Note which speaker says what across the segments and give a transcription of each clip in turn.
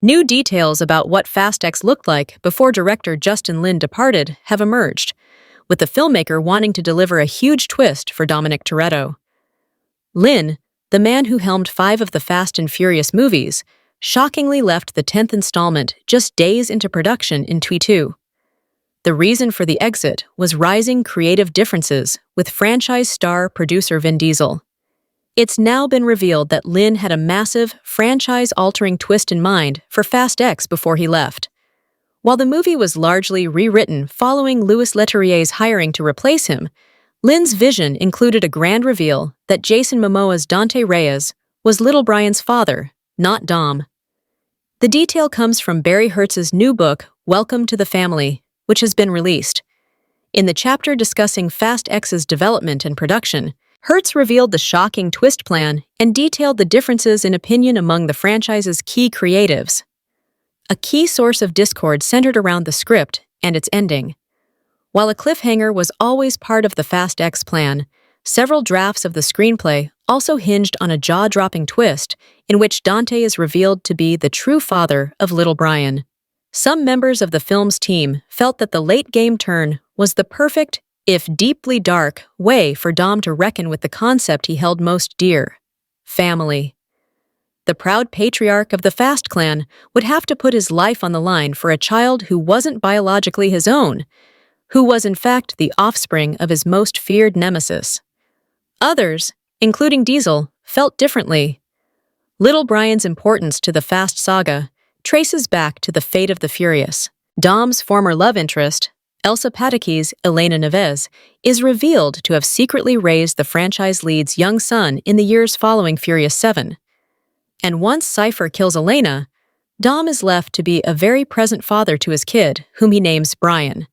Speaker 1: New details about what Fast X looked like before director Justin Lin departed have emerged, with the filmmaker wanting to deliver a huge twist for Dominic Toretto. Lin, the man who helmed 5 of the Fast and Furious movies, shockingly left the 10th installment just days into production in 2022. The reason for the exit was rising creative differences with franchise star producer Vin Diesel. It's now been revealed that Lin had a massive, franchise-altering twist in mind for Fast X before he left. While the movie was largely rewritten following Louis Leterrier's hiring to replace him, Lin's vision included a grand reveal that Jason Momoa's Dante Reyes was Little Brian's father, not Dom. The detail comes from Barry Hertz's new book, Welcome to the Family, which has been released. In the chapter discussing Fast X's development and production, Hertz revealed the shocking twist plan and detailed the differences in opinion among the franchise's key creatives. A key source of discord centered around the script and its ending. While a cliffhanger was always part of the Fast X plan, several drafts of the screenplay also hinged on a jaw-dropping twist in which Dante is revealed to be the true father of Little Brian. Some members of the film's team felt that the late-game turn was the perfect, if deeply dark, way for Dom to reckon with the concept he held most dear: family. The proud patriarch of the Fast clan would have to put his life on the line for a child who wasn't biologically his own, who was in fact the offspring of his most feared nemesis. Others, including Diesel, felt differently. Little Brian's importance to the Fast saga traces back to the fate of the Furious. Dom's former love interest, Elsa Pataky's Elena Neves, is revealed to have secretly raised the franchise lead's young son in the years following Furious 7. And once Cypher kills Elena, Dom is left to be a very present father to his kid, whom he names Brian.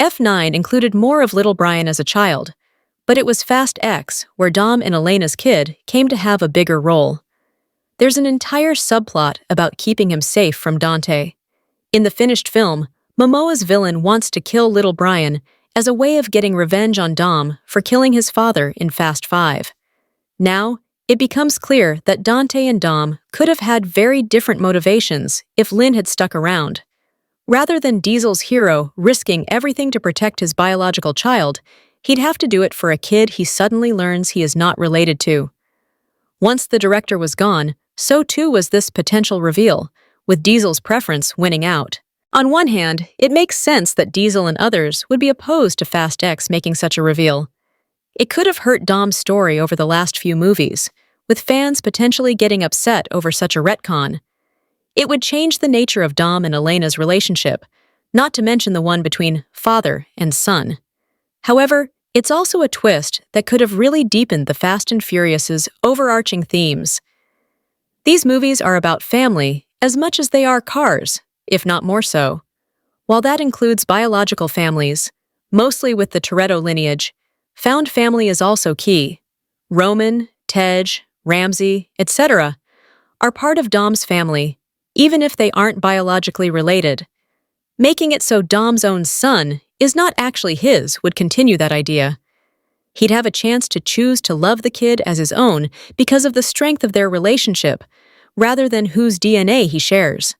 Speaker 1: F9 included more of Little Brian as a child, but it was Fast X where Dom and Elena's kid came to have a bigger role. There's an entire subplot about keeping him safe from Dante. In the finished film, Momoa's villain wants to kill Little Brian as a way of getting revenge on Dom for killing his father in Fast 5. Now, it becomes clear that Dante and Dom could have had very different motivations if Lin had stuck around. Rather than Diesel's hero risking everything to protect his biological child, he'd have to do it for a kid he suddenly learns he is not related to. Once the director was gone, so too was this potential reveal, with Diesel's preference winning out. On one hand, it makes sense that Diesel and others would be opposed to Fast X making such a reveal. It could have hurt Dom's story over the last few movies, with fans potentially getting upset over such a retcon. It would change the nature of Dom and Elena's relationship, not to mention the one between father and son. However, it's also a twist that could have really deepened the Fast and Furious's overarching themes. These movies are about family as much as they are cars, if not more so. While that includes biological families, mostly with the Toretto lineage, found family is also key. Roman, Tej, Ramsey, etc. are part of Dom's family, even if they aren't biologically related. Making it so Dom's own son is not actually his would continue that idea. He'd have a chance to choose to love the kid as his own because of the strength of their relationship, rather than whose DNA he shares.